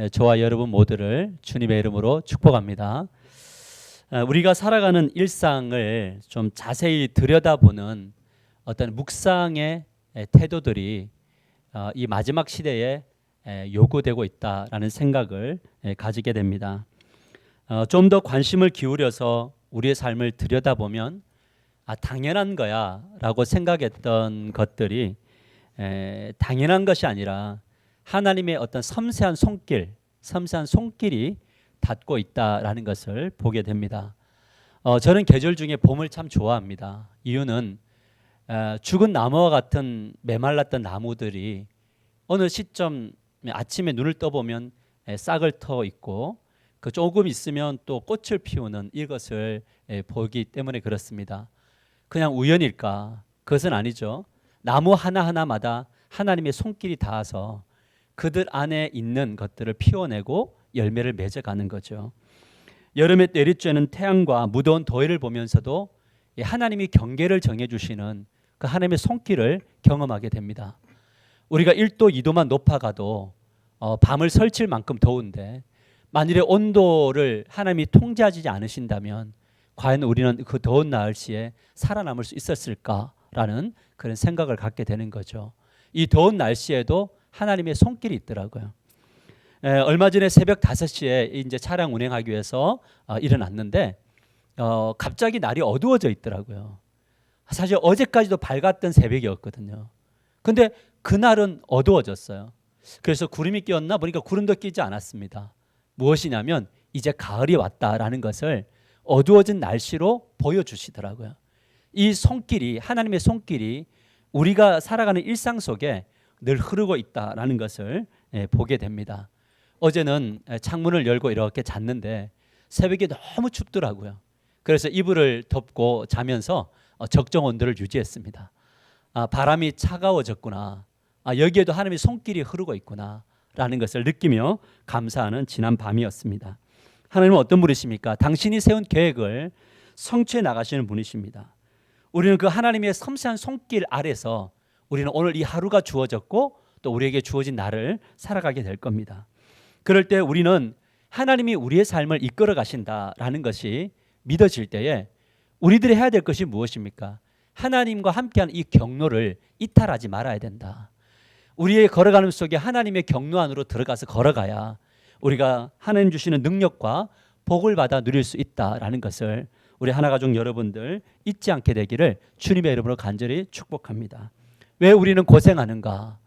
저와 여러분 모두를 주님의 이름으로 축복합니다. 우리가 살아가는 일상을 좀 자세히 들여다보는 어떤 묵상의 태도들이 이 마지막 시대에 요구되고 있다라는 생각을 가지게 됩니다. 좀 더 관심을 기울여서 우리의 삶을 들여다보면 당연한 거야 라고 생각했던 것들이 당연한 것이 아니라 하나님의 어떤 섬세한 손길이 닿고 있다라는 것을 보게 됩니다. 저는 계절 중에 봄을 참 좋아합니다. 이유는 죽은 나무와 같은 메말랐던 나무들이 어느 시점 아침에 눈을 떠보면 싹을 터 있고 그 조금 있으면 또 꽃을 피우는 이것을 보기 때문에 그렇습니다. 그냥 우연일까? 그것은 아니죠. 나무 하나하나마다 하나님의 손길이 닿아서 그들 안에 있는 것들을 피워내고 열매를 맺어가는 거죠. 여름에 내리쬐는 태양과 무더운 더위를 보면서도 하나님이 경계를 정해주시는 그 하나님의 손길을 경험하게 됩니다. 우리가 1도 2도만 높아가도 밤을 설칠 만큼 더운데 만일에 온도를 하나님이 통제하지 않으신다면 과연 우리는 그 더운 날씨에 살아남을 수 있었을까라는 그런 생각을 갖게 되는 거죠. 이 더운 날씨에도 하나님의 손길이 있더라고요. 얼마 전에 새벽 5시에 이제 차량 운행하기 위해서 일어났는데 갑자기 날이 어두워져 있더라고요. 사실 어제까지도 밝았던 새벽이었거든요. 근데 그날은 어두워졌어요. 그래서 구름이 끼었나 보니까 구름도 끼지 않았습니다. 무엇이냐면 이제 가을이 왔다라는 것을 어두워진 날씨로 보여주시더라고요. 이 손길이, 하나님의 손길이 우리가 살아가는 일상 속에 늘 흐르고 있다라는 것을 보게 됩니다. 어제는 창문을 열고 이렇게 잤는데 새벽에 너무 춥더라고요. 그래서 이불을 덮고 자면서 적정 온도를 유지했습니다. 바람이 차가워졌구나. 여기에도 하나님의 손길이 흐르고 있구나 라는 것을 느끼며 감사하는 지난 밤이었습니다. 하나님은 어떤 분이십니까? 당신이 세운 계획을 성취해 나가시는 분이십니다. 우리는 그 하나님의 섬세한 손길 아래서 우리는 오늘 이 하루가 주어졌고 또 우리에게 주어진 날을 살아가게 될 겁니다. 그럴 때 우리는 하나님이 우리의 삶을 이끌어 가신다라는 것이 믿어질 때에 우리들이 해야 될 것이 무엇입니까? 하나님과 함께하는 이 경로를 이탈하지 말아야 된다. 우리의 걸어가는 속에 하나님의 경로 안으로 들어가서 걸어가야 우리가 하나님 주시는 능력과 복을 받아 누릴 수 있다라는 것을 우리 하나가족 여러분들 잊지 않게 되기를 주님의 이름으로 간절히 축복합니다. 왜 우리는 고생하는가?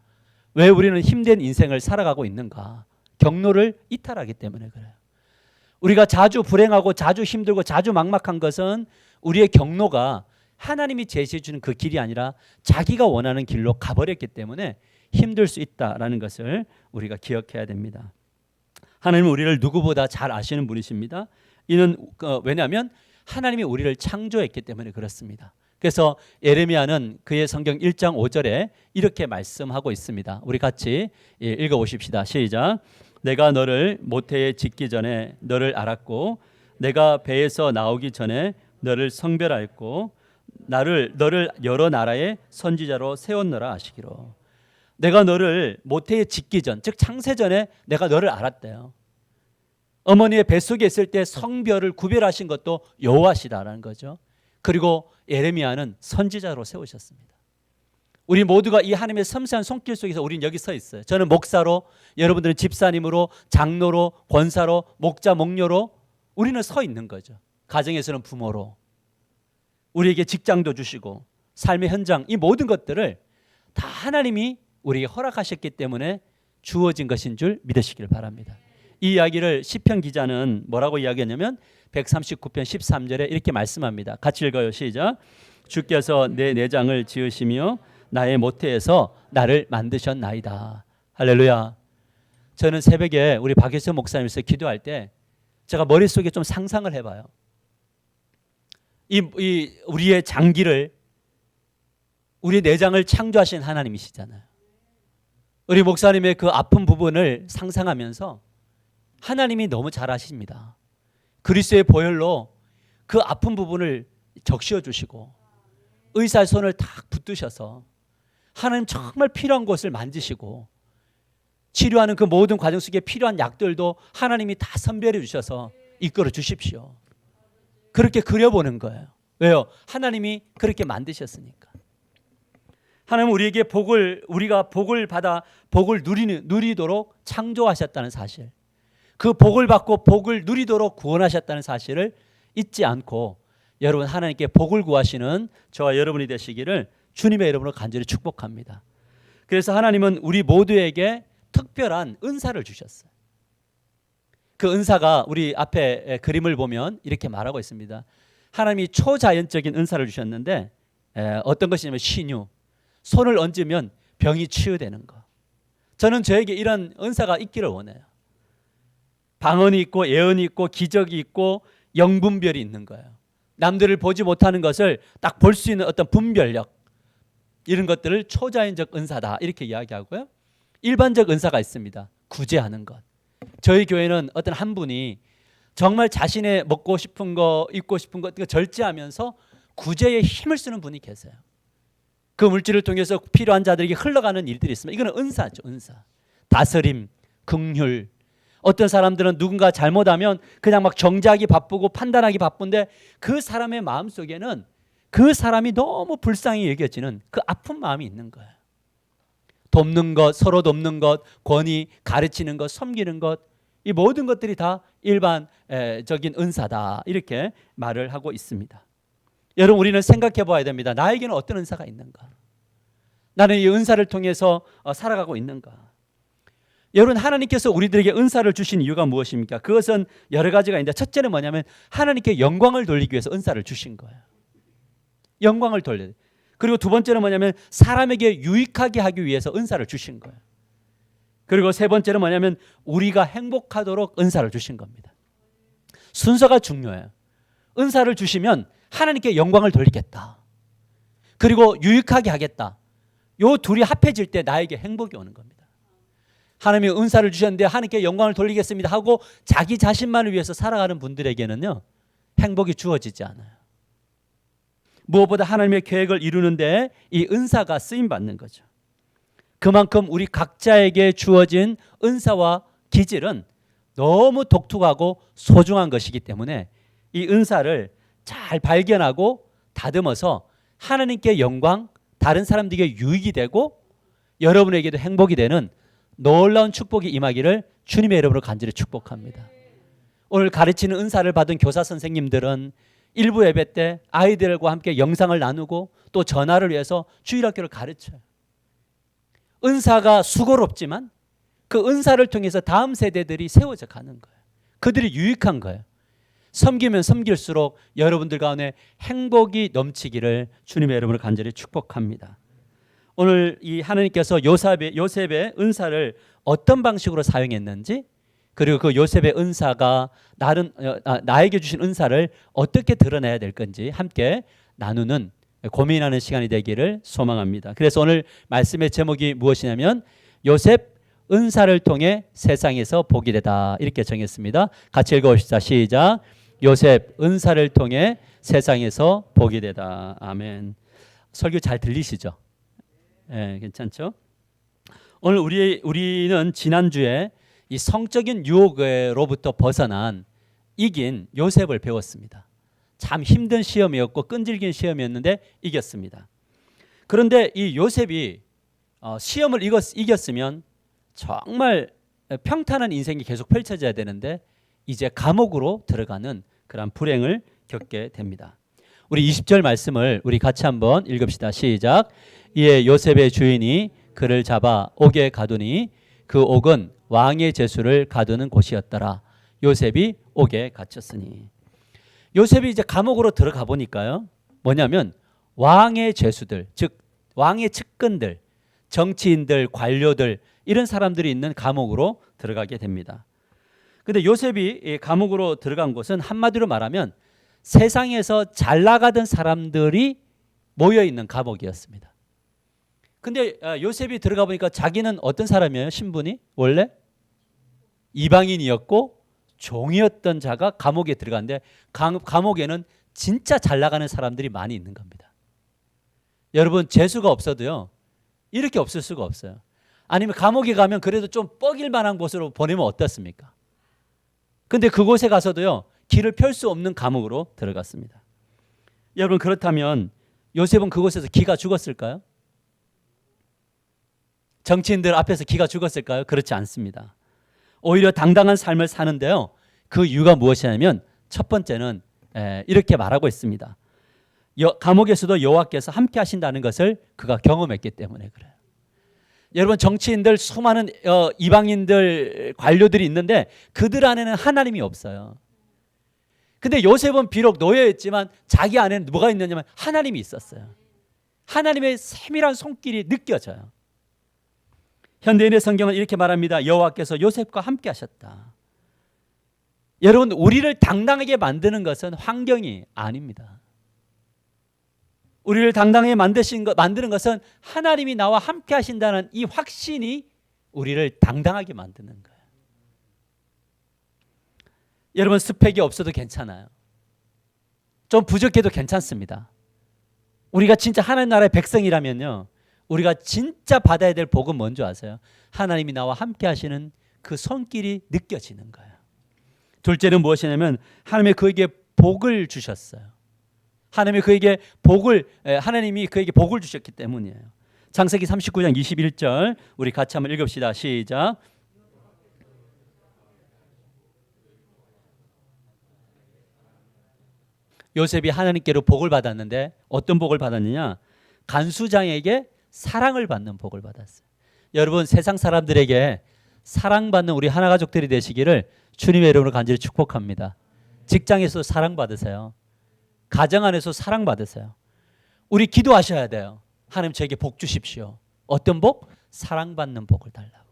왜 우리는 힘든 인생을 살아가고 있는가? 경로를 이탈하기 때문에 그래요. 우리가 자주 불행하고 자주 힘들고 자주 막막한 것은 우리의 경로가 하나님이 제시해 주는 그 길이 아니라 자기가 원하는 길로 가버렸기 때문에 힘들 수 있다라는 것을 우리가 기억해야 됩니다. 하나님은 우리를 누구보다 잘 아시는 분이십니다. 이는 왜냐하면 하나님이 우리를 창조했기 때문에 그렇습니다. 그래서 예레미야는 그의 성경 1장 5절에 이렇게 말씀하고 있습니다. 우리 같이 읽어보십시다. 시작. 내가 너를 모태에 짓기 전에 너를 알았고 내가 배에서 나오기 전에 너를 성별하였고 너를 여러 나라의 선지자로 세웠노라 하시기로. 내가 너를 모태에 짓기 전, 즉 창세전에 내가 너를 알았대요. 어머니의 뱃속에 있을 때 성별을 구별하신 것도 여호와시다라는 거죠. 그리고 예레미야는 선지자로 세우셨습니다. 우리 모두가 이 하나님의 섬세한 손길 속에서 우리는 여기 서 있어요. 저는 목사로, 여러분들은 집사님으로, 장로로, 권사로, 목자, 목녀로 우리는 서 있는 거죠. 가정에서는 부모로. 우리에게 직장도 주시고 삶의 현장, 이 모든 것들을 다 하나님이 우리에게 허락하셨기 때문에 주어진 것인 줄 믿으시길 바랍니다. 이 이야기를 시편 기자는 뭐라고 이야기했냐면 139편 13절에 이렇게 말씀합니다. 같이 읽어요. 시작. 주께서 내 내장을 지으시며 나의 모태에서 나를 만드셨나이다. 할렐루야. 저는 새벽에 우리 박예수 목사님께서 기도할 때 제가 머릿속에 좀 상상을 해봐요. 이 우리의 장기를, 우리 내장을 창조하신 하나님이시잖아요. 우리 목사님의 그 아픈 부분을 상상하면서 하나님이 너무 잘 아십니다. 그리스도의 보혈로 그 아픈 부분을 적시어 주시고 의사의 손을 탁 붙드셔서 하나님 정말 필요한 곳을 만지시고 치료하는 그 모든 과정 속에 필요한 약들도 하나님이 다 선별해 주셔서 이끌어 주십시오. 그렇게 그려보는 거예요. 왜요? 하나님이 그렇게 만드셨으니까. 하나님은 우리에게 우리가 복을 받아 복을 누리도록 창조하셨다는 사실, 그 복을 받고 복을 누리도록 구원하셨다는 사실을 잊지 않고 여러분 하나님께 복을 구하시는 저와 여러분이 되시기를 주님의 이름으로 간절히 축복합니다. 그래서 하나님은 우리 모두에게 특별한 은사를 주셨어요. 그 은사가 우리 앞에 그림을 보면 이렇게 말하고 있습니다. 하나님이 초자연적인 은사를 주셨는데 어떤 것이냐면 신유, 손을 얹으면 병이 치유되는 거. 저는 저에게 이런 은사가 있기를 원해요. 방언이 있고 예언이 있고 기적이 있고 영분별이 있는 거예요. 남들을 보지 못하는 것을 딱 볼 수 있는 어떤 분별력, 이런 것들을 초자연적 은사다 이렇게 이야기하고요. 일반적 은사가 있습니다. 구제하는 것. 저희 교회는 어떤 한 분이 정말 자신의 먹고 싶은 거, 입고 싶은 거 절제하면서 구제에 힘을 쓰는 분이 계세요. 그 물질을 통해서 필요한 자들에게 흘러가는 일들이 있습니다. 이거는 은사죠, 은사. 다스림, 긍휼. 어떤 사람들은 누군가 잘못하면 그냥 막 정죄하기 바쁘고 판단하기 바쁜데 그 사람의 마음속에는 그 사람이 너무 불쌍히 여겨지는 그 아픈 마음이 있는 거예요. 돕는 것, 서로 돕는 것, 권위, 가르치는 것, 섬기는 것, 이 모든 것들이 다 일반적인 은사다 이렇게 말을 하고 있습니다. 여러분 우리는 생각해 봐야 됩니다. 나에게는 어떤 은사가 있는가? 나는 이 은사를 통해서 살아가고 있는가? 여러분 하나님께서 우리들에게 은사를 주신 이유가 무엇입니까? 그것은 여러 가지가 있는데 첫째는 뭐냐면 하나님께 영광을 돌리기 위해서 은사를 주신 거예요. 영광을 돌려야 돼요. 그리고 두 번째는 뭐냐면 사람에게 유익하게 하기 위해서 은사를 주신 거예요. 그리고 세 번째는 뭐냐면 우리가 행복하도록 은사를 주신 겁니다. 순서가 중요해요. 은사를 주시면 하나님께 영광을 돌리겠다. 그리고 유익하게 하겠다. 요 둘이 합해질 때 나에게 행복이 오는 겁니다. 하나님이 은사를 주셨는데 하나님께 영광을 돌리겠습니다 하고 자기 자신만을 위해서 살아가는 분들에게는요, 행복이 주어지지 않아요. 무엇보다 하나님의 계획을 이루는데 이 은사가 쓰임 받는 거죠. 그만큼 우리 각자에게 주어진 은사와 기질은 너무 독특하고 소중한 것이기 때문에 이 은사를 잘 발견하고 다듬어서 하나님께 영광, 다른 사람들에게 유익이 되고 여러분에게도 행복이 되는 놀라운 축복이 임하기를 주님의 이름으로 간절히 축복합니다. 오늘 가르치는 은사를 받은 교사 선생님들은 일부 예배 때 아이들과 함께 영상을 나누고 또 전화를 위해서 주일학교를 가르쳐요. 은사가 수고롭지만 그 은사를 통해서 다음 세대들이 세워져 가는 거예요. 그들이 유익한 거예요. 섬기면 섬길수록 여러분들 가운데 행복이 넘치기를 주님의 이름으로 간절히 축복합니다. 오늘 이 하나님께서 요셉의 은사를 어떤 방식으로 사용했는지, 그리고 그 요셉의 은사가 나에게 주신 은사를 어떻게 드러내야 될 건지 함께 나누는 고민하는 시간이 되기를 소망합니다. 그래서 오늘 말씀의 제목이 무엇이냐면 요셉 은사를 통해 세상에서 복이 되다 이렇게 정했습니다. 같이 읽어봅시다. 시작. 요셉 은사를 통해 세상에서 복이 되다. 아멘. 설교 잘 들리시죠? 네, 괜찮죠? 오늘 우리는 지난주에 이 성적인 유혹으로부터 벗어난 이긴 요셉을 배웠습니다. 참 힘든 시험이었고 끈질긴 시험이었는데 이겼습니다. 그런데 이 요셉이 시험을 이겼으면 정말 평탄한 인생이 계속 펼쳐져야 되는데 이제 감옥으로 들어가는 그런 불행을 겪게 됩니다. 우리 20절 말씀을 우리 같이 한번 읽읍시다. 시작. 이에 요셉의 주인이 그를 잡아 옥에 가두니 그 옥은 왕의 제수를 가두는 곳이었더라. 요셉이 옥에 갇혔으니. 요셉이 이제 감옥으로 들어가 보니까요, 뭐냐면 왕의 제수들, 즉 왕의 측근들, 정치인들, 관료들 이런 사람들이 있는 감옥으로 들어가게 됩니다. 그런데 요셉이 감옥으로 들어간 곳은 한마디로 말하면 세상에서 잘 나가던 사람들이 모여 있는 감옥이었습니다. 근데 요셉이 들어가 보니까 자기는 어떤 사람이에요? 신분이 원래 이방인이었고 종이었던 자가 감옥에 들어갔는데 감옥에는 진짜 잘 나가는 사람들이 많이 있는 겁니다. 여러분 재수가 없어도요 이렇게 없을 수가 없어요. 아니면 감옥에 가면 그래도 좀 뻐길 만한 곳으로 보내면 어떻습니까? 근데 그곳에 가서도요, 길을 펼 수 없는 감옥으로 들어갔습니다. 여러분, 그렇다면 요셉은 그곳에서 기가 죽었을까요? 정치인들 앞에서 기가 죽었을까요? 그렇지 않습니다. 오히려 당당한 삶을 사는데요, 그 이유가 무엇이냐면 첫 번째는 이렇게 말하고 있습니다. 감옥에서도 여호와께서 함께 하신다는 것을 그가 경험했기 때문에 그래요. 여러분, 정치인들 수많은 이방인들 관료들이 있는데 그들 안에는 하나님이 없어요. 근데 요셉은 비록 노예였지만 자기 안에는 뭐가 있느냐면 하나님이 있었어요. 하나님의 세밀한 손길이 느껴져요. 현대인의 성경은 이렇게 말합니다. 여호와께서 요셉과 함께 하셨다. 여러분, 우리를 당당하게 만드는 것은 환경이 아닙니다. 우리를 당당하게 만드는 것은 하나님이 나와 함께 하신다는 이 확신이 우리를 당당하게 만드는 거예요. 여러분, 스펙이 없어도 괜찮아요. 좀 부족해도 괜찮습니다. 우리가 진짜 하나님 나라의 백성이라면요, 우리가 진짜 받아야 될 복은 뭔지 아세요? 하나님이 나와 함께 하시는 그 손길이 느껴지는 거예요. 둘째는 무엇이냐면 하나님이 그에게 복을 주셨어요. 하나님이 그에게 복을 주셨기 때문이에요. 창세기 39장 21절 우리 같이 한번 읽읍시다. 시작. 요셉이 하나님께로 복을 받았는데 어떤 복을 받았느냐? 간수장에게 사랑을 받는 복을 받았어요. 여러분, 세상 사람들에게 사랑받는 우리 하나가족들이 되시기를 주님의 이름으로 간절히 축복합니다. 직장에서 사랑받으세요. 가정 안에서 사랑받으세요. 우리 기도하셔야 돼요. 하나님, 저에게 복 주십시오. 어떤 복? 사랑받는 복을 달라고.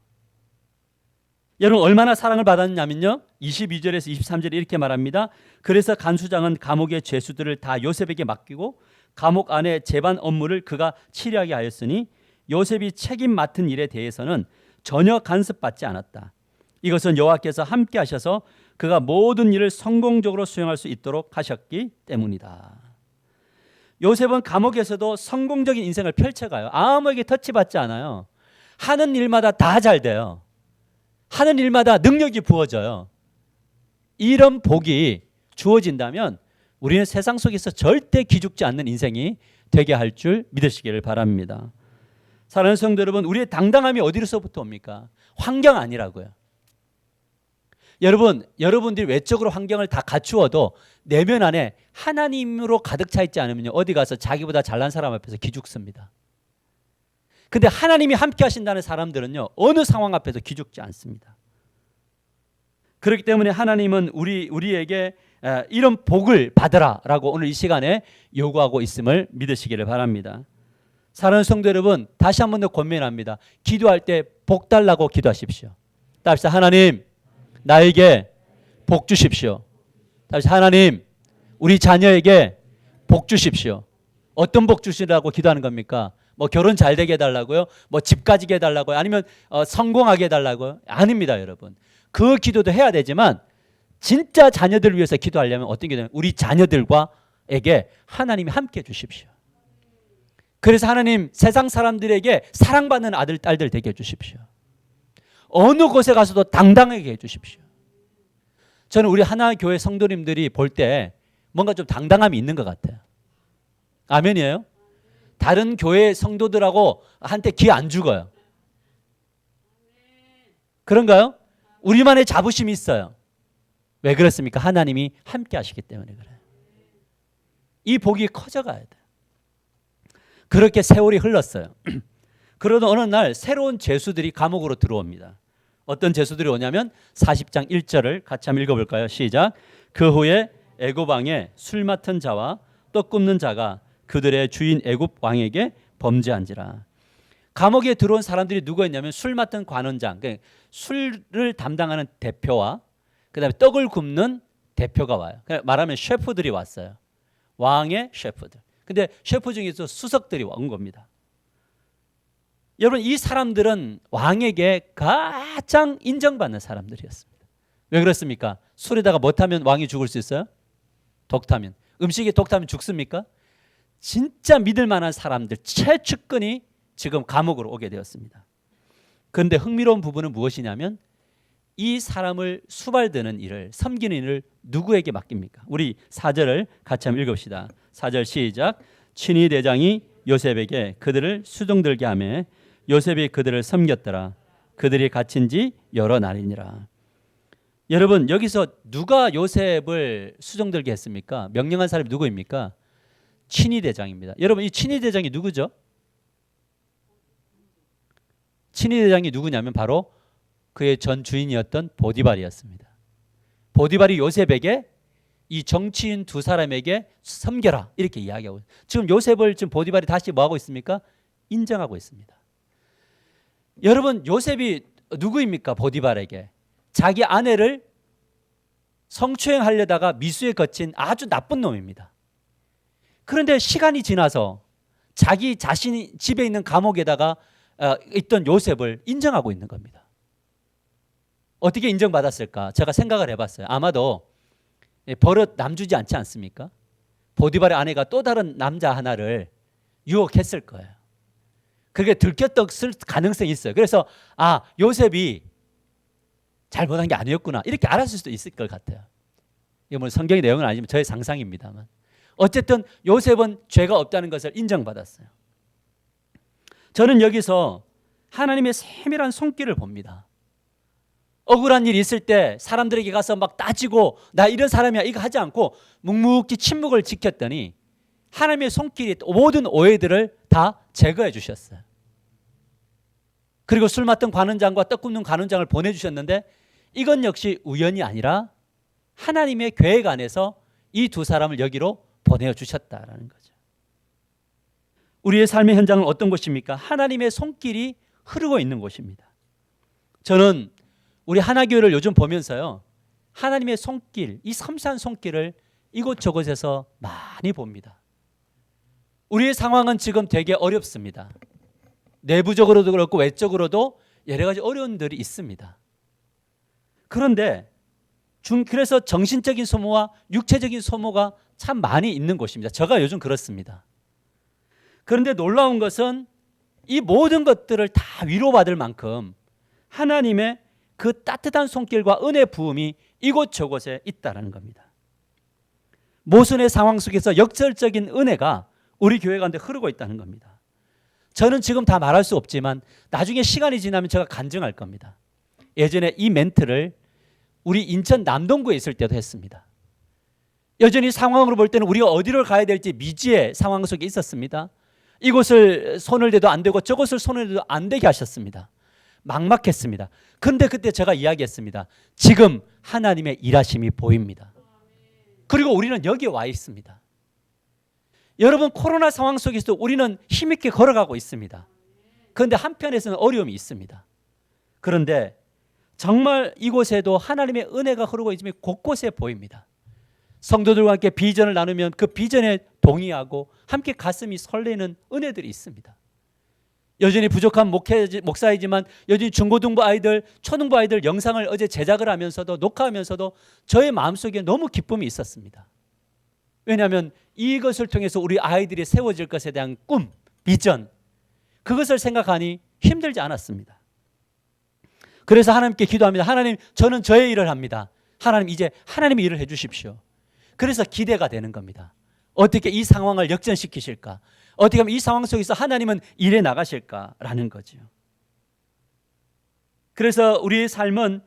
여러분, 얼마나 사랑을 받았냐면요, 22절에서 23절에 이렇게 말합니다. 그래서 간수장은 감옥의 죄수들을 다 요셉에게 맡기고 감옥 안에 재반 업무를 그가 치료하게 하였으니 요셉이 책임 맡은 일에 대해서는 전혀 간섭받지 않았다. 이것은 여호와께서 함께 하셔서 그가 모든 일을 성공적으로 수행할 수 있도록 하셨기 때문이다. 요셉은 감옥에서도 성공적인 인생을 펼쳐가요. 아무에게 터치받지 않아요. 하는 일마다 다 잘 돼요. 하는 일마다 능력이 부어져요. 이런 복이 주어진다면 우리는 세상 속에서 절대 기죽지 않는 인생이 되게 할 줄 믿으시기를 바랍니다. 사랑하는 성도 여러분, 우리의 당당함이 어디로서부터 옵니까? 환경 아니라고요. 여러분들이 외적으로 환경을 다 갖추어도 내면 안에 하나님으로 가득 차 있지 않으면 어디 가서 자기보다 잘난 사람 앞에서 기죽습니다. 근데 하나님이 함께 하신다는 사람들은요, 어느 상황 앞에서 기죽지 않습니다. 그렇기 때문에 하나님은 우리에게 이런 복을 받으라라고 오늘 이 시간에 요구하고 있음을 믿으시기를 바랍니다. 사랑하는 성도 여러분, 다시 한 번 더 권면합니다. 기도할 때 복 달라고 기도하십시오. 따라서 하나님, 나에게 복 주십시오. 다시 하나님, 우리 자녀에게 복 주십시오. 어떤 복 주시라고 기도하는 겁니까? 뭐 결혼 잘 되게 해달라고요? 뭐 집 가지게 해달라고요? 아니면 성공하게 해달라고요? 아닙니다, 여러분. 그 기도도 해야 되지만 진짜 자녀들을 위해서 기도하려면 어떤 기도냐면 우리 자녀들과에게 하나님이 함께 주십시오. 그래서 하나님, 세상 사람들에게 사랑받는 아들, 딸들 되게 해주십시오. 어느 곳에 가서도 당당하게 해주십시오. 저는 우리 하나교회 성도님들이 볼 때 뭔가 좀 당당함이 있는 것 같아요. 아멘이에요? 다른 교회 성도들하고 한테 기 안 죽어요. 그런가요? 우리만의 자부심이 있어요. 왜 그렇습니까? 하나님이 함께 하시기 때문에 그래요. 이 복이 커져가야 돼요. 그렇게 세월이 흘렀어요. 그러던 어느 날 새로운 죄수들이 감옥으로 들어옵니다. 어떤 죄수들이 오냐면 40장 1절을 같이 한번 읽어볼까요? 시작. 그 후에 애굽 왕의 술 맡은 자와 떡 굽는 자가 그들의 주인 애굽 왕에게 범죄한지라. 감옥에 들어온 사람들이 누구였냐면 술 맡은 관원장, 그러니까 술을 담당하는 대표와 그다음에 떡을 굽는 대표가 와요. 그러니까 말하면 셰프들이 왔어요. 왕의 셰프들. 근데 셰프 중에서 수석들이 온 겁니다. 여러분, 이 사람들은 왕에게 가장 인정받는 사람들이었습니다. 왜 그렇습니까? 술에다가 뭐 타면 왕이 죽을 수 있어요? 독 타면. 음식에 독 타면 죽습니까? 진짜 믿을 만한 사람들 최측근이 지금 감옥으로 오게 되었습니다. 그런데 흥미로운 부분은 무엇이냐면 이 사람을 수발드는 일을, 섬기는 일을 누구에게 맡깁니까? 우리 4절을 같이 한번 읽읍시다. 4절 시작. 친위 대장이 요셉에게 그들을 수종들게 하며 요셉이 그들을 섬겼더라. 그들이 갇힌 지 여러 날이니라. 여러분, 여기서 누가 요셉을 수종들게 했습니까? 명령한 사람이 누구입니까? 친위 대장입니다. 여러분, 이 친위 대장이 누구죠? 친위 대장이 누구냐면 바로 그의 전 주인이었던 보디발이었습니다. 보디발이 요셉에게 이 정치인 두 사람에게 섬겨라 이렇게 이야기하고, 지금 요셉을 지금 보디발이 다시 뭐하고 있습니까? 인정하고 있습니다. 여러분, 요셉이 누구입니까? 보디발에게 자기 아내를 성추행하려다가 미수에 거친 아주 나쁜 놈입니다. 그런데 시간이 지나서 자기 자신이 집에 있는 감옥에다가 있던 요셉을 인정하고 있는 겁니다. 어떻게 인정받았을까? 제가 생각을 해봤어요. 아마도 버릇 남주지 않지 않습니까? 보디발의 아내가 또 다른 남자 하나를 유혹했을 거예요. 그게 들켰을 가능성이 있어요. 그래서 요셉이 잘못한 게 아니었구나 이렇게 알았을 수도 있을 것 같아요. 이거 뭐 성경의 내용은 아니지만 저의 상상입니다만, 어쨌든 요셉은 죄가 없다는 것을 인정받았어요. 저는 여기서 하나님의 세밀한 손길을 봅니다. 억울한 일이 있을 때 사람들에게 가서 막 따지고 나 이런 사람이야 이거 하지 않고 묵묵히 침묵을 지켰더니 하나님의 손길이 모든 오해들을 다 제거해 주셨어요. 그리고 술 맡은 관원장과 떡 굽는 관원장을 보내주셨는데 이건 역시 우연이 아니라 하나님의 계획 안에서 이 두 사람을 여기로 보내주셨다라는 거죠. 우리의 삶의 현장은 어떤 곳입니까? 하나님의 손길이 흐르고 있는 곳입니다. 저는 우리 하나교회를 요즘 보면서요, 하나님의 손길, 이 섬세한 손길을 이곳저곳에서 많이 봅니다. 우리의 상황은 지금 되게 어렵습니다. 내부적으로도 그렇고 외적으로도 여러 가지 어려움들이 있습니다. 그런데 그래서 정신적인 소모와 육체적인 소모가 참 많이 있는 곳입니다. 제가 요즘 그렇습니다. 그런데 놀라운 것은 이 모든 것들을 다 위로받을 만큼 하나님의 그 따뜻한 손길과 은혜 부음이 이곳저곳에 있다는 겁니다. 모순의 상황 속에서 역설적인 은혜가 우리 교회 가운데 흐르고 있다는 겁니다. 저는 지금 다 말할 수 없지만 나중에 시간이 지나면 제가 간증할 겁니다. 예전에 이 멘트를 우리 인천 남동구에 있을 때도 했습니다. 여전히 상황으로 볼 때는 우리가 어디로 가야 될지 미지의 상황 속에 있었습니다. 이곳을 손을 대도 안 되고 저곳을 손을 대도 안 되게 하셨습니다. 막막했습니다. 그런데 그때 제가 이야기했습니다. 지금 하나님의 일하심이 보입니다. 그리고 우리는 여기에 와 있습니다. 여러분, 코로나 상황 속에서도 우리는 힘있게 걸어가고 있습니다. 그런데 한편에서는 어려움이 있습니다. 그런데 정말 이곳에도 하나님의 은혜가 흐르고 있음이 곳곳에 보입니다. 성도들과 함께 비전을 나누면 그 비전에 동의하고 함께 가슴이 설레는 은혜들이 있습니다. 여전히 부족한 목사이지만 여전히 중고등부 아이들, 초등부 아이들 영상을 어제 제작을 하면서도 녹화하면서도 저의 마음속에 너무 기쁨이 있었습니다. 왜냐하면 이것을 통해서 우리 아이들이 세워질 것에 대한 꿈, 비전, 그것을 생각하니 힘들지 않았습니다. 그래서 하나님께 기도합니다. 하나님, 저는 저의 일을 합니다. 하나님, 이제 하나님의 일을 해주십시오. 그래서 기대가 되는 겁니다. 어떻게 이 상황을 역전시키실까? 어떻게 하면 이 상황 속에서 하나님은 일해 나가실까라는 거죠. 그래서 우리의 삶은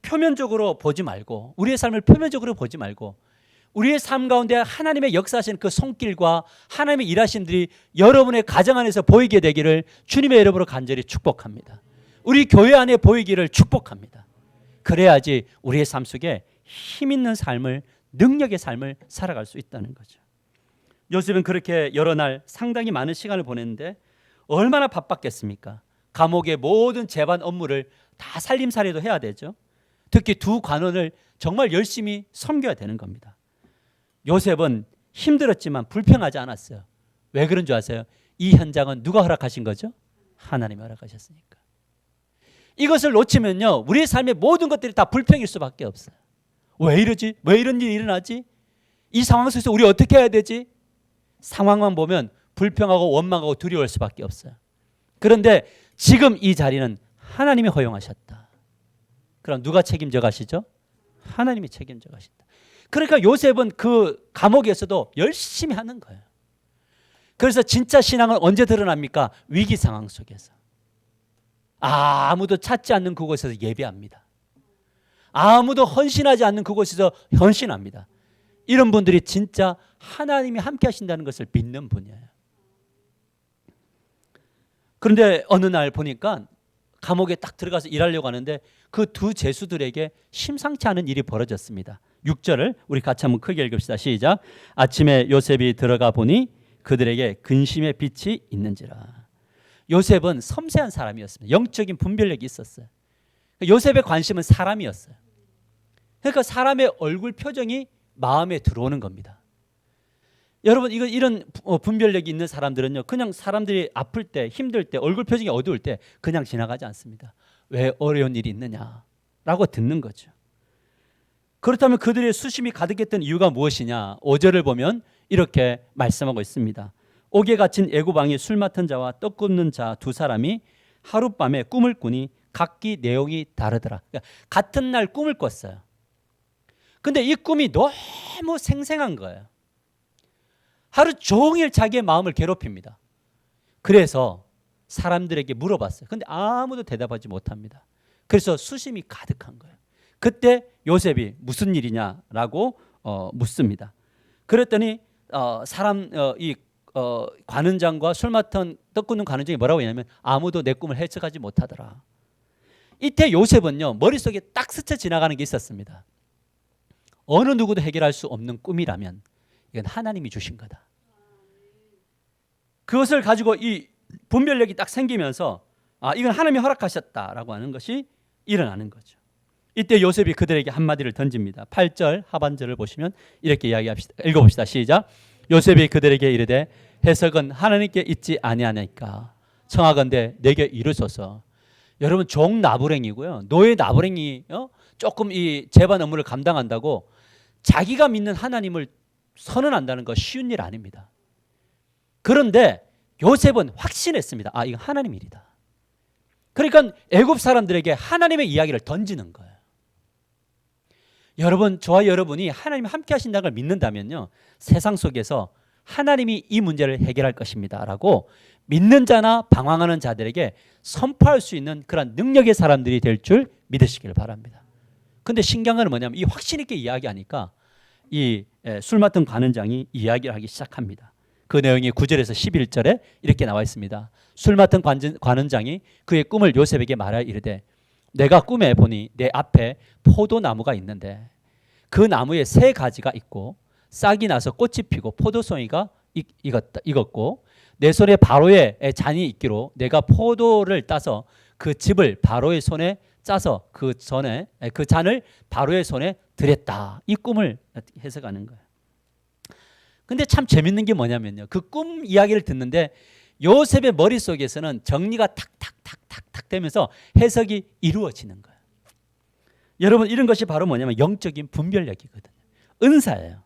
표면적으로 보지 말고, 우리의 삶을 표면적으로 보지 말고 우리의 삶 가운데 하나님의 역사하신 그 손길과 하나님의 일하심들이 여러분의 가정 안에서 보이게 되기를 주님의 이름으로 간절히 축복합니다. 우리 교회 안에 보이기를 축복합니다. 그래야지 우리의 삶 속에 힘 있는 삶을, 능력의 삶을 살아갈 수 있다는 거죠. 요셉은 그렇게 여러 날 상당히 많은 시간을 보냈는데 얼마나 바빴겠습니까? 감옥의 모든 재반 업무를 다 살림살이도 해야 되죠. 특히 두 관원을 정말 열심히 섬겨야 되는 겁니다. 요셉은 힘들었지만 불평하지 않았어요. 왜 그런 줄 아세요? 이 현장은 누가 허락하신 거죠? 하나님이 허락하셨으니까. 이것을 놓치면요, 우리의 삶의 모든 것들이 다 불평일 수밖에 없어요. 왜 이러지? 왜 이런 일이 일어나지? 이 상황 속에서 우리 어떻게 해야 되지? 상황만 보면 불평하고 원망하고 두려울 수밖에 없어요. 그런데 지금 이 자리는 하나님이 허용하셨다. 그럼 누가 책임져 가시죠? 하나님이 책임져 가신다. 그러니까 요셉은 그 감옥에서도 열심히 하는 거예요. 그래서 진짜 신앙은 언제 드러납니까? 위기 상황 속에서. 아무도 찾지 않는 그곳에서 예배합니다. 아무도 헌신하지 않는 그곳에서 헌신합니다. 이런 분들이 진짜 하나님이 함께 하신다는 것을 믿는 분이에요. 그런데 어느 날 보니까 감옥에 딱 들어가서 일하려고 하는데 그 두 죄수들에게 심상치 않은 일이 벌어졌습니다. 6절을 우리 같이 한번 크게 읽읍시다. 시작. 아침에 요셉이 들어가 보니 그들에게 근심의 빛이 있는지라. 요셉은 섬세한 사람이었습니다. 영적인 분별력이 있었어요. 요셉의 관심은 사람이었어요. 그러니까 사람의 얼굴 표정이 마음에 들어오는 겁니다. 여러분 이런 분별력이 있는 사람들은요, 그냥 사람들이 아플 때, 힘들 때, 얼굴 표정이 어두울 때 그냥 지나가지 않습니다. 왜 어려운 일이 있느냐라고 듣는 거죠. 그렇다면 그들의 수심이 가득했던 이유가 무엇이냐? 5절을 보면 이렇게 말씀하고 있습니다. 옥에 갇힌 애굽 왕의 술 맡은 자와 떡 굽는 자 두 사람이 하룻밤에 꿈을 꾸니 각기 내용이 다르더라. 그러니까 같은 날 꿈을 꿨어요. 근데 이 꿈이 너무 생생한 거예요. 하루 종일 자기의 마음을 괴롭힙니다. 그래서 사람들에게 물어봤어요. 근데 아무도 대답하지 못합니다. 그래서 수심이 가득한 거예요. 그때 요셉이 무슨 일이냐라고 묻습니다. 그랬더니 관원장과 술 맡은 떡 굽는 관원장이 뭐라고 했냐면 아무도 내 꿈을 해석하지 못하더라. 이때 요셉은요, 머릿속에 딱 스쳐 지나가는 게 있었습니다. 어느 누구도 해결할 수 없는 꿈이라면 이건 하나님이 주신 거다. 그것을 가지고 이 분별력이 딱 생기면서 이건 하나님이 허락하셨다라고 하는 것이 일어나는 거죠. 이때 요셉이 그들에게 한마디를 던집니다. 8절 하반절을 보시면 이렇게 이야기합시다. 읽어봅시다. 시작. 요셉이 그들에게 이르되 해석은 하나님께 있지 아니하니까 청하건대 내게 이르소서. 여러분 종 나부랭이고요, 노예 나부랭이 조금 이 재반 업무를 감당한다고 자기가 믿는 하나님을 선언한다는 거 쉬운 일 아닙니다. 그런데 요셉은 확신했습니다. 이건 하나님 일이다. 그러니까 애굽 사람들에게 하나님의 이야기를 던지는 거예요. 여러분, 저와 여러분이 하나님이 함께 하신다는 걸 믿는다면요, 세상 속에서 하나님이 이 문제를 해결할 것입니다 라고 믿는 자나 방황하는 자들에게 선포할 수 있는 그런 능력의 사람들이 될 줄 믿으시길 바랍니다. 근데 신기한 건 뭐냐면 이 확신 있게 이야기하니까 이 술 맡은 관원장이 이야기를 하기 시작합니다. 그 내용이 9절에서 11절에 이렇게 나와 있습니다. 술 맡은 관원장이 그의 꿈을 요셉에게 말하여 이르되 내가 꿈에 보니 내 앞에 포도나무가 있는데 그 나무에 세 가지가 있고 싹이 나서 꽃이 피고 포도송이가 익었고 내 손에 바로의 잔이 있기로 내가 포도를 따서 그 즙을 바로의 손에 짜서 그 잔을 바로의 손에 드렸다. 이 꿈을 해석하는 거예요. 근데 참 재밌는 게 뭐냐면요, 그 꿈 이야기를 듣는데 요셉의 머릿속에서는 정리가 탁탁탁탁탁 되면서 해석이 이루어지는 거예요. 여러분 이런 것이 바로 뭐냐면 영적인 분별력이거든요. 은사예요.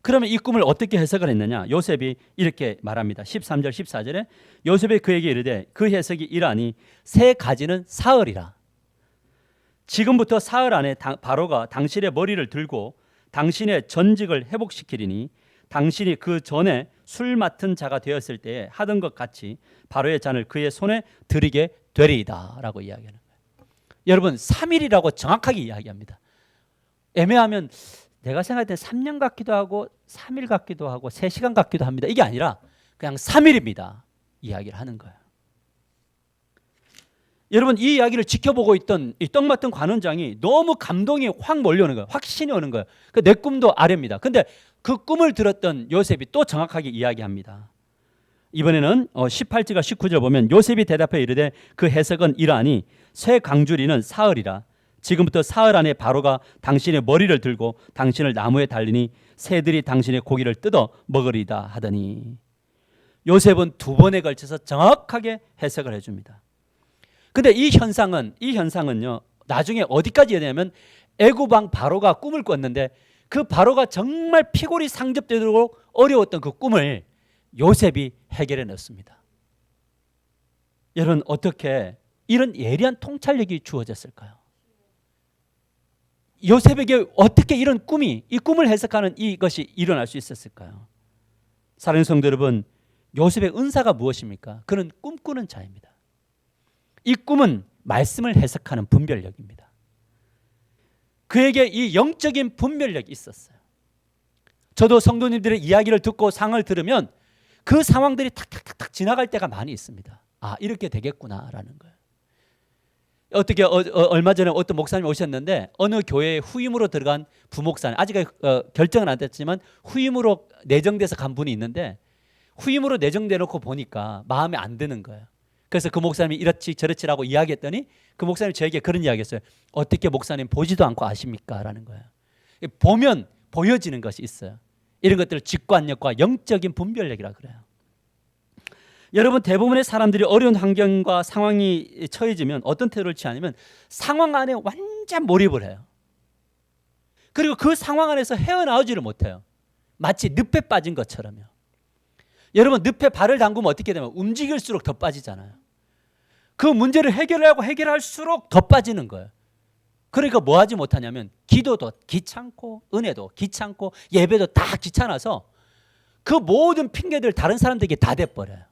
그러면 이 꿈을 어떻게 해석을 했느냐? 요셉이 이렇게 말합니다. 13절 14절에 요셉이 그에게 이르되 그 해석이 이러하니 세 가지는 사흘이라. 지금부터 사흘 안에 바로가 당신의 머리를 들고 당신의 전직을 회복시키리니 당신이 그 전에 술 맡은 자가 되었을 때에 하던 것 같이 바로의 잔을 그의 손에 드리게 되리이다 라고 이야기하는 거예요. 여러분 3일이라고 정확하게 이야기합니다. 애매하면 내가 생각할 때 3년 같기도 하고 3일 같기도 하고 3시간 같기도 합니다. 이게 아니라 그냥 3일입니다. 이야기를 하는 거예요. 여러분 이 이야기를 지켜보고 있던 이 떡 맡은 관원장이 너무 감동이 확 몰려오는 거예요. 확신이 오는 거예요. 내 꿈도 아뢰입니다. 근데 그 꿈을 들었던 요셉이 또 정확하게 이야기합니다. 이번에는 18절과 19절 보면 요셉이 대답해 이르되 그 해석은 이러하니 새 강주리는 사흘이라. 지금부터 사흘 안에 바로가 당신의 머리를 들고 당신을 나무에 달리니 새들이 당신의 고기를 뜯어 먹으리다 하더니 요셉은 두 번에 걸쳐서 정확하게 해석을 해줍니다. 근데 이 현상은요 나중에 어디까지 이르냐면 애굽 왕 바로가 꿈을 꿨는데 그 바로가 정말 피골이 상접되도록 어려웠던 그 꿈을 요셉이 해결해 냈습니다. 여러분 어떻게 이런 예리한 통찰력이 주어졌을까요? 요셉에게 어떻게 이런 꿈이, 이 꿈을 해석하는 이것이 일어날 수 있었을까요? 사랑하는 성도 여러분, 요셉의 은사가 무엇입니까? 그는 꿈꾸는 자입니다. 이 꿈은 말씀을 해석하는 분별력입니다. 그에게 이 영적인 분별력이 있었어요. 저도 성도님들의 이야기를 듣고 상황을 들으면 그 상황들이 탁탁탁탁 지나갈 때가 많이 있습니다. 아, 이렇게 되겠구나라는 거예요. 어떻게 얼마 전에 어떤 목사님이 오셨는데 어느 교회에 후임으로 들어간 부목사님, 아직 결정은 안 됐지만 후임으로 내정돼서 간 분이 있는데 후임으로 내정돼 놓고 보니까 마음에 안 드는 거예요. 그래서 그 목사님이 이렇지 저렇지라고 이야기했더니 그 목사님이 저에게 그런 이야기했어요. 어떻게 목사님 보지도 않고 아십니까? 라는 거예요. 보면 보여지는 것이 있어요. 이런 것들을 직관력과 영적인 분별력이라 그래요. 여러분, 대부분의 사람들이 어려운 환경과 상황이 처해지면 어떤 태도를 취하냐면 상황 안에 완전 몰입을 해요. 그리고 그 상황 안에서 헤어나오지를 못해요. 마치 늪에 빠진 것처럼요. 여러분, 늪에 발을 담그면 어떻게 되면 움직일수록 더 빠지잖아요. 그 문제를 해결하고 해결할수록 더 빠지는 거예요. 그러니까 뭐 하지 못하냐면 기도도 귀찮고 은혜도 귀찮고 예배도 다 귀찮아서 그 모든 핑계들 다른 사람들에게 다 대버려요.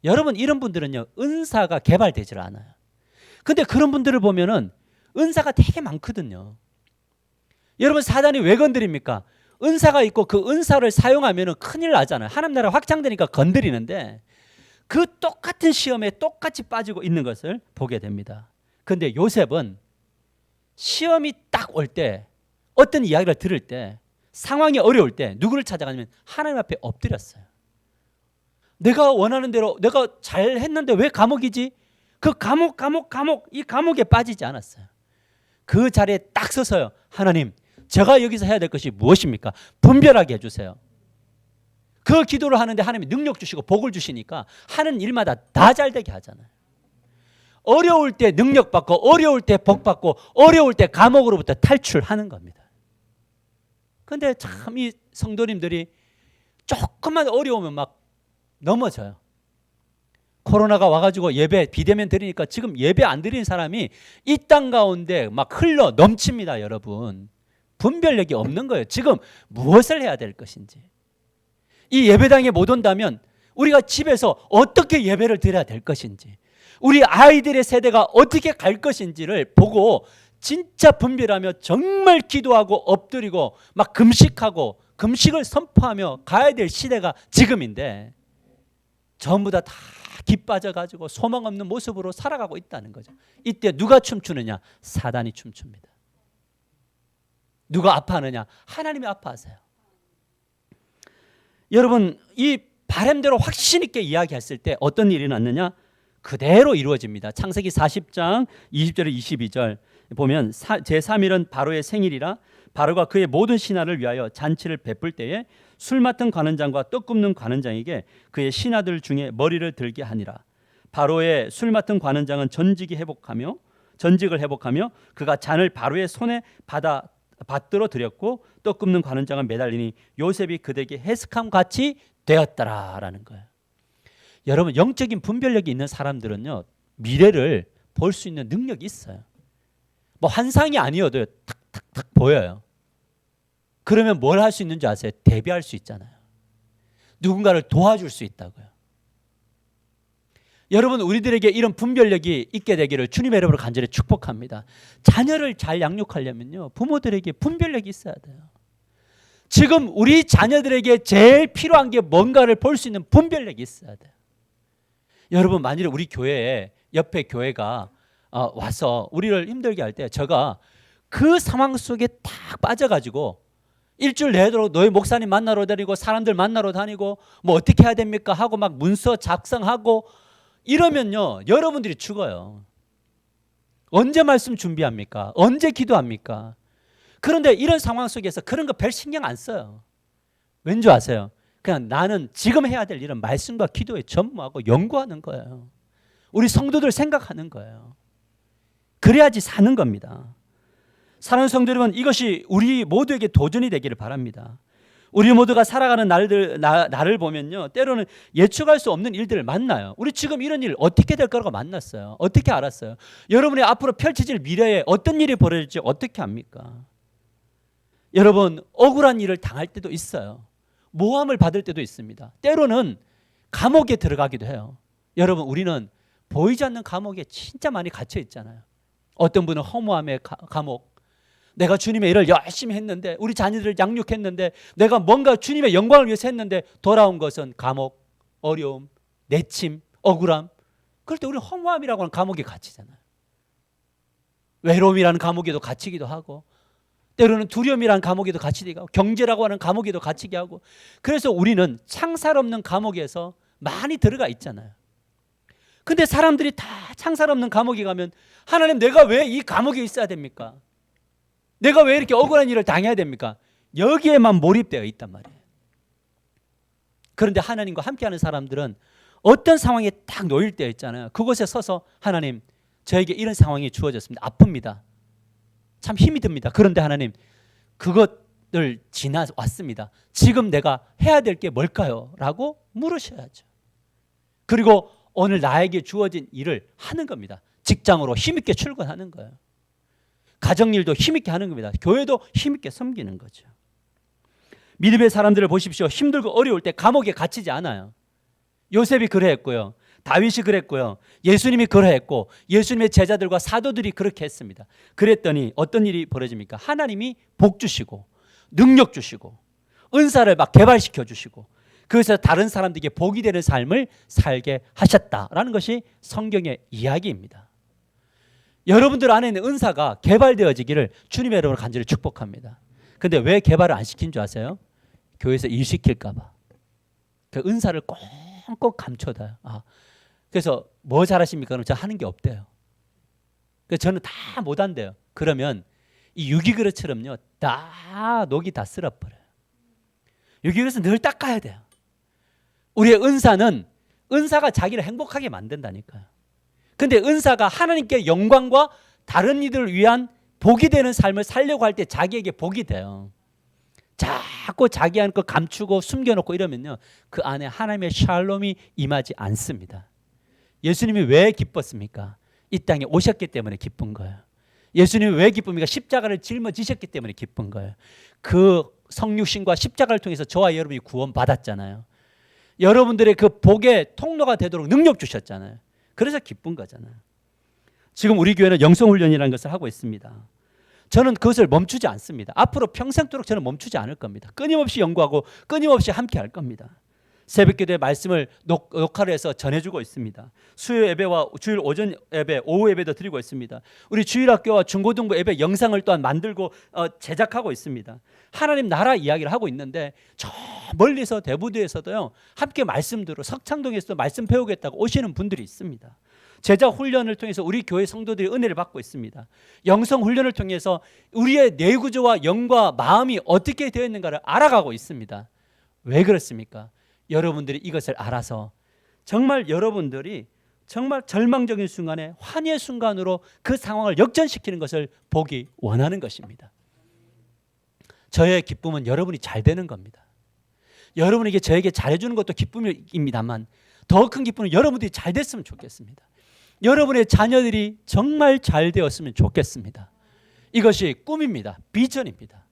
여러분, 이런 분들은요 은사가 개발되질 않아요. 근데 그런 분들을 보면은 은사가 되게 많거든요. 여러분, 사단이 왜 건드립니까? 은사가 있고 그 은사를 사용하면은 큰일 나잖아요. 하나님 나라 확장되니까 건드리는데 그 똑같은 시험에 똑같이 빠지고 있는 것을 보게 됩니다. 그런데 요셉은 시험이 딱 올 때, 어떤 이야기를 들을 때, 상황이 어려울 때 누구를 찾아가냐면 하나님 앞에 엎드렸어요. 내가 원하는 대로 내가 잘했는데 왜 감옥이지? 그 감옥 이 감옥에 빠지지 않았어요. 그 자리에 딱 서서요. 하나님, 제가 여기서 해야 될 것이 무엇입니까? 분별하게 해주세요. 그 기도를 하는데 하나님이 능력 주시고 복을 주시니까 하는 일마다 다 잘되게 하잖아요. 어려울 때 능력 받고 어려울 때 복 받고 어려울 때 감옥으로부터 탈출하는 겁니다. 그런데 참 이 성도님들이 조금만 어려우면 막 넘어져요. 코로나가 와가지고 예배 비대면 드리니까 지금 예배 안 드리는 사람이 이 땅 가운데 막 흘러 넘칩니다. 여러분, 분별력이 없는 거예요. 지금 무엇을 해야 될 것인지. 이 예배당에 못 온다면 우리가 집에서 어떻게 예배를 드려야 될 것인지, 우리 아이들의 세대가 어떻게 갈 것인지를 보고 진짜 분별하며 정말 기도하고 엎드리고 막 금식하고 금식을 선포하며 가야 될 시대가 지금인데 전부 다 기빠져가지고 소망 없는 모습으로 살아가고 있다는 거죠. 이때 누가 춤추느냐? 사단이 춤춥니다. 누가 아파하느냐? 하나님이 아파하세요. 여러분, 이 바람대로 확신 있게 이야기했을 때 어떤 일이 났느냐? 그대로 이루어집니다. 창세기 40장 20절에 22절 보면 제3일은 바로의 생일이라 바로가 그의 모든 신하를 위하여 잔치를 베풀 때에 술 맡은 관원장과 떡 굽는 관원장에게 그의 신하들 중에 머리를 들게 하니라. 바로의 술 맡은 관원장은 전직을 회복하며 그가 잔을 바로의 손에 받들어 드렸고 떡 굽는 관원장은 매달리니 요셉이 그들에게 해석함 같이 되었더라라는 거예요. 여러분, 영적인 분별력이 있는 사람들은요 미래를 볼 수 있는 능력이 있어요. 뭐 환상이 아니어도 탁탁탁 보여요. 그러면 뭘 할 수 있는지 아세요? 대비할 수 있잖아요. 누군가를 도와줄 수 있다고요. 여러분, 우리들에게 이런 분별력이 있게 되기를 주님의 이름으로 간절히 축복합니다. 자녀를 잘 양육하려면요 부모들에게 분별력이 있어야 돼요. 지금 우리 자녀들에게 제일 필요한 게 뭔가를 볼 수 있는 분별력이 있어야 돼요. 여러분, 만일에 우리 교회에 옆에 교회가 와서 우리를 힘들게 할 때 제가 그 상황 속에 딱 빠져가지고 일주일 내도록 너희 목사님 만나러 다니고 사람들 만나러 다니고 뭐 어떻게 해야 됩니까 하고 막 문서 작성하고 이러면요 여러분들이 죽어요. 언제 말씀 준비합니까? 언제 기도합니까? 그런데 이런 상황 속에서 그런 거 별 신경 안 써요. 왠지 아세요? 그냥 나는 지금 해야 될 일은 말씀과 기도에 전무하고 연구하는 거예요. 우리 성도들 생각하는 거예요. 그래야지 사는 겁니다. 사랑하는 성도 여러분, 이것이 우리 모두에게 도전이 되기를 바랍니다. 우리 모두가 살아가는 날을 보면요, 때로는 예측할 수 없는 일들을 만나요. 우리 지금 이런 일 어떻게 될 거라고 만났어요? 어떻게 알았어요? 여러분이 앞으로 펼쳐질 미래에 어떤 일이 벌어질지 어떻게 압니까? 여러분, 억울한 일을 당할 때도 있어요. 모함을 받을 때도 있습니다. 때로는 감옥에 들어가기도 해요. 여러분, 우리는 보이지 않는 감옥에 진짜 많이 갇혀 있잖아요. 어떤 분은 허무함의 감옥, 내가 주님의 일을 열심히 했는데, 우리 자녀들을 양육했는데, 내가 뭔가 주님의 영광을 위해서 했는데 돌아온 것은 감옥, 어려움, 내침, 억울함. 그럴 때 우리는 허무함이라고 하는 감옥에 갇히잖아요. 외로움이라는 감옥에도 갇히기도 하고, 때로는 두려움이라는 감옥에도 갇히기도 하고, 경제라고 하는 감옥에도 갇히게 하고. 그래서 우리는 창살 없는 감옥에서 많이 들어가 있잖아요. 근데 사람들이 다 창살 없는 감옥에 가면, 하나님, 내가 왜 이 감옥에 있어야 됩니까? 내가 왜 이렇게 억울한 일을 당해야 됩니까? 여기에만 몰입되어 있단 말이에요. 그런데 하나님과 함께하는 사람들은 어떤 상황에 딱 놓일 때 있잖아요. 그곳에 서서, 하나님, 저에게 이런 상황이 주어졌습니다. 아픕니다. 참 힘이 듭니다. 그런데 하나님, 그것을 지나왔습니다. 지금 내가 해야 될 게 뭘까요? 라고 물으셔야죠. 그리고 오늘 나에게 주어진 일을 하는 겁니다. 직장으로 힘있게 출근하는 거예요. 가정일도 힘있게 하는 겁니다. 교회도 힘있게 섬기는 거죠. 믿음의 사람들을 보십시오. 힘들고 어려울 때 감옥에 갇히지 않아요. 요셉이 그러했고요. 다윗이 그랬고요. 예수님이 그러했고, 예수님의 제자들과 사도들이 그렇게 했습니다. 그랬더니 어떤 일이 벌어집니까? 하나님이 복 주시고, 능력 주시고, 은사를 막 개발시켜 주시고, 그래서 다른 사람들에게 복이 되는 삶을 살게 하셨다라는 것이 성경의 이야기입니다. 여러분들 안에 있는 은사가 개발되어지기를 주님의 이름으로 간절히 축복합니다. 근데 왜 개발을 안 시킨 줄 아세요? 교회에서 일 시킬까 봐. 그 은사를 꼭 감춰둬요. 그래서 뭐 잘하십니까? 그럼 저 하는 게 없대요. 그래서 저는 다 못한대요. 그러면 이 유기그릇처럼요, 다 녹이 다 쓸어버려요. 유기그릇은 늘 닦아야 돼요. 우리의 은사가 자기를 행복하게 만든다니까요. 근데 은사가 하나님께 영광과 다른 이들을 위한 복이 되는 삶을 살려고 할 때 자기에게 복이 돼요. 자꾸 자기 안에 거 감추고 숨겨놓고 이러면요, 그 안에 하나님의 샬롬이 임하지 않습니다. 예수님이 왜 기뻤습니까? 이 땅에 오셨기 때문에 기쁜 거예요. 예수님이 왜 기쁩니까? 십자가를 짊어지셨기 때문에 기쁜 거예요. 그 성육신과 십자가를 통해서 저와 여러분이 구원받았잖아요. 여러분들의 그 복의 통로가 되도록 능력 주셨잖아요. 그래서 기쁜 거잖아요. 지금 우리 교회는 영성훈련이라는 것을 하고 있습니다. 저는 그것을 멈추지 않습니다. 앞으로 평생도록 저는 멈추지 않을 겁니다. 끊임없이 연구하고 끊임없이 함께 할 겁니다. 새벽기도의 말씀을 녹화를 해서 전해주고 있습니다. 수요 예배와 주일 오전 예배, 오후 예배도 드리고 있습니다. 우리 주일학교와 중고등부 예배 영상을 또한 만들고 제작하고 있습니다. 하나님 나라 이야기를 하고 있는데, 저 멀리서 대부도에서도요, 함께 말씀 들어 석창동에서도 말씀 배우겠다고 오시는 분들이 있습니다. 제자 훈련을 통해서 우리 교회 성도들이 은혜를 받고 있습니다. 영성 훈련을 통해서 우리의 뇌구조와 영과 마음이 어떻게 되어 있는가를 알아가고 있습니다. 왜 그렇습니까? 여러분들이 이것을 알아서 정말 여러분들이 정말 절망적인 순간에 환희의 순간으로 그 상황을 역전시키는 것을 보기 원하는 것입니다. 저의 기쁨은 여러분이 잘 되는 겁니다. 여러분에게 저에게 잘해주는 것도 기쁨입니다만, 더 큰 기쁨은 여러분들이 잘 됐으면 좋겠습니다. 여러분의 자녀들이 정말 잘 되었으면 좋겠습니다. 이것이 꿈입니다. 비전입니다.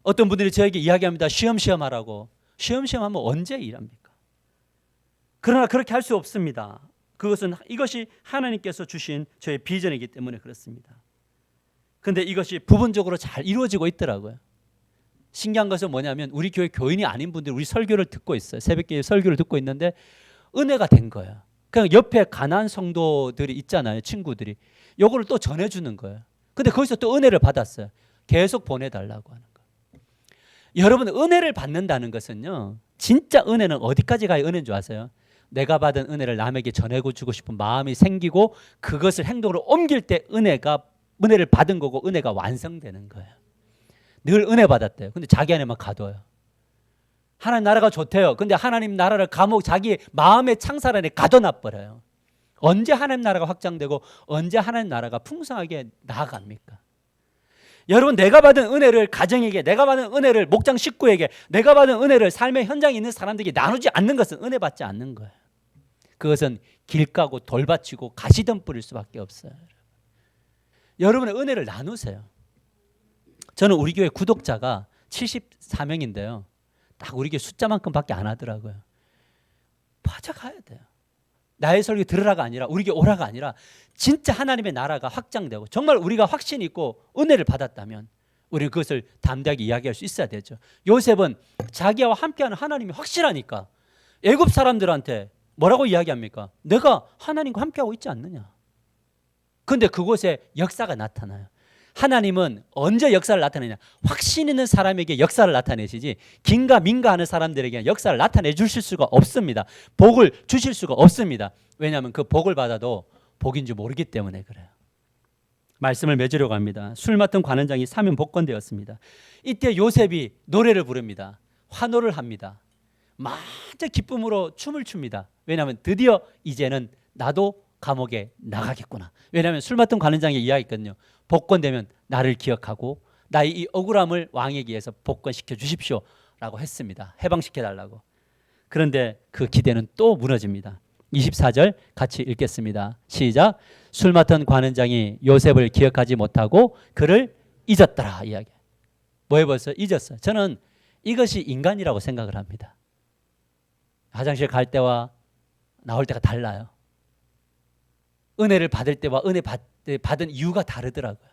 어떤 분들이 저에게 이야기합니다. 쉬엄쉬엄 하라고. 쉬엄쉬엄 하면 언제 일합니까? 그러나 그렇게 할 수 없습니다. 이것이 하나님께서 주신 저의 비전이기 때문에 그렇습니다. 그런데 이것이 부분적으로 잘 이루어지고 있더라고요. 신기한 것은 뭐냐면, 우리 교회 교인이 아닌 분들이 우리 설교를 듣고 있어요. 새벽기도 설교를 듣고 있는데 은혜가 된 거예요. 그냥 옆에 가난한 성도들이 있잖아요. 친구들이. 요거를 또 전해주는 거예요. 근데 거기서 또 은혜를 받았어요. 계속 보내달라고 하는 거예요. 여러분, 은혜를 받는다는 것은요, 진짜 은혜는 어디까지 가야 은혜인 줄 아세요? 내가 받은 은혜를 남에게 전해주고 싶은 마음이 생기고 그것을 행동으로 옮길 때 은혜를 받은 거고 은혜가 완성되는 거예요. 늘 은혜 받았대요. 근데 자기 안에만 가둬요. 하나님 나라가 좋대요. 근데 하나님 나라를 자기 마음의 창살 안에 가둬놔버려요. 언제 하나님 나라가 확장되고 언제 하나님 나라가 풍성하게 나아갑니까? 여러분, 내가 받은 은혜를 가정에게, 내가 받은 은혜를 목장 식구에게, 내가 받은 은혜를 삶의 현장에 있는 사람들에게 나누지 않는 것은 은혜 받지 않는 거예요. 그것은 길 까고 돌 받치고 가시덤 뿌릴 수밖에 없어요. 여러분의 은혜를 나누세요. 저는 우리 교회 구독자가 74명인데요. 딱 우리 교회 숫자만큼밖에 안 하더라고요. 빠져가야 돼요. 나의 설교 들으라가 아니라, 우리 교회 오라가 아니라 진짜 하나님의 나라가 확장되고 정말 우리가 확신 있고 은혜를 받았다면 우리는 그것을 담대하게 이야기할 수 있어야 되죠. 요셉은 자기와 함께하는 하나님이 확실하니까 애굽 사람들한테 뭐라고 이야기합니까? 내가 하나님과 함께하고 있지 않느냐. 그런데 그곳에 역사가 나타나요. 하나님은 언제 역사를 나타내냐? 확신 있는 사람에게 역사를 나타내시지 긴가 민가 하는 사람들에게 역사를 나타내 주실 수가 없습니다. 복을 주실 수가 없습니다. 왜냐하면 그 복을 받아도 복인 줄 모르기 때문에 그래요. 말씀을 맺으려고 합니다. 술 맡은 관원장이 사면 복권되었습니다. 이때 요셉이 노래를 부릅니다. 환호를 합니다. 마저 기쁨으로 춤을 춥니다. 왜냐하면 드디어 이제는 나도 감옥에 나가겠구나. 왜냐하면 술 맡은 관원장의 이야기거든요. 복권되면 나를 기억하고 나의 이 억울함을 왕에게 해서 복권시켜 주십시오 라고 했습니다. 해방시켜 달라고. 그런데 그 기대는 또 무너집니다. 24절 같이 읽겠습니다. 시작. 술 맡은 관원장이 요셉을 기억하지 못하고 그를 잊었더라. 이야기. 뭐 해봤어요? 잊었어요. 저는 이것이 인간이라고 생각을 합니다. 화장실 갈 때와 나올 때가 달라요. 은혜를 받을 때와 은혜 받은 이유가 다르더라고요.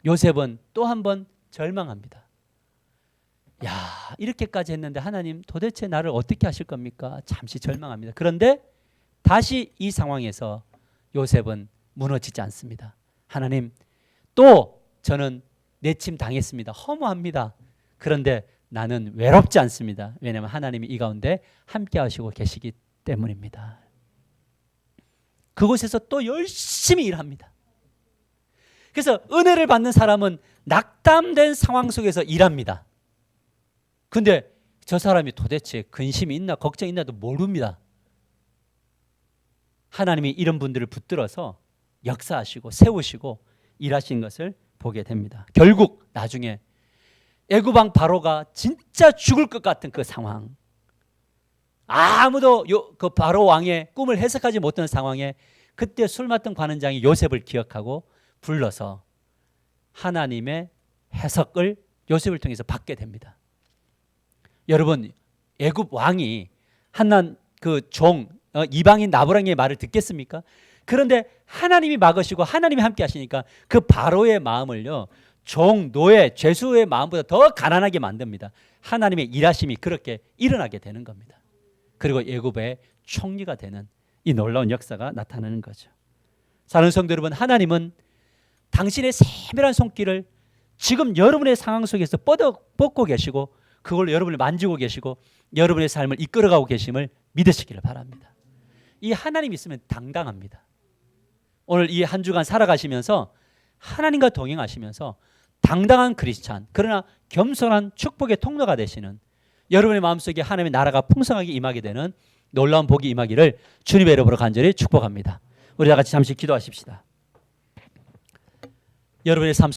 요셉은 또 한 번 절망합니다. 야, 이렇게까지 했는데 하나님 도대체 나를 어떻게 하실 겁니까? 잠시 절망합니다. 그런데 다시 이 상황에서 요셉은 무너지지 않습니다. 하나님, 또 저는 내침 당했습니다. 허무합니다. 그런데 나는 외롭지 않습니다. 왜냐하면 하나님이 이 가운데 함께 하시고 계시기 때문입니다. 그곳에서 또 열심히 일합니다. 그래서 은혜를 받는 사람은 낙담된 상황 속에서 일합니다. 근데 저 사람이 도대체 근심이 있나 걱정이 있나도 모릅니다. 하나님이 이런 분들을 붙들어서 역사하시고 세우시고 일하신 것을 보게 됩니다. 결국 나중에 애굽왕 바로가 진짜 죽을 것 같은 그 상황, 아무도 그 바로 왕의 꿈을 해석하지 못하는 상황에 그때 술 맡은 관원장이 요셉을 기억하고 불러서 하나님의 해석을 요셉을 통해서 받게 됩니다. 여러분, 애굽 왕이 한난 그 종 이방인 나부랑의 말을 듣겠습니까? 그런데 하나님이 막으시고 하나님이 함께 하시니까 그 바로의 마음을요, 종, 노예, 죄수의 마음보다 더 가난하게 만듭니다. 하나님의 일하심이 그렇게 일어나게 되는 겁니다. 그리고 애굽의 총리가 되는 이 놀라운 역사가 나타나는 거죠. 사랑하는 성도 여러분, 하나님은 당신의 세밀한 손길을 지금 여러분의 상황 속에서 뻗고 계시고 그걸로 여러분을 만지고 계시고 여러분의 삶을 이끌어가고 계심을 믿으시기를 바랍니다. 이 하나님 있으면 당당합니다. 오늘 이 한 주간 살아가시면서 하나님과 동행하시면서 당당한 크리스찬, 그러나 겸손한 축복의 통로가 되시는 여러분의 마음속에 하나님의 나라가 풍성하게 임하게 되는 놀라운 복이 임하기를 주님의 이름으로 간절히 축복합니다. 우리 다 같이 잠시 기도하십시다. 여러분의 삶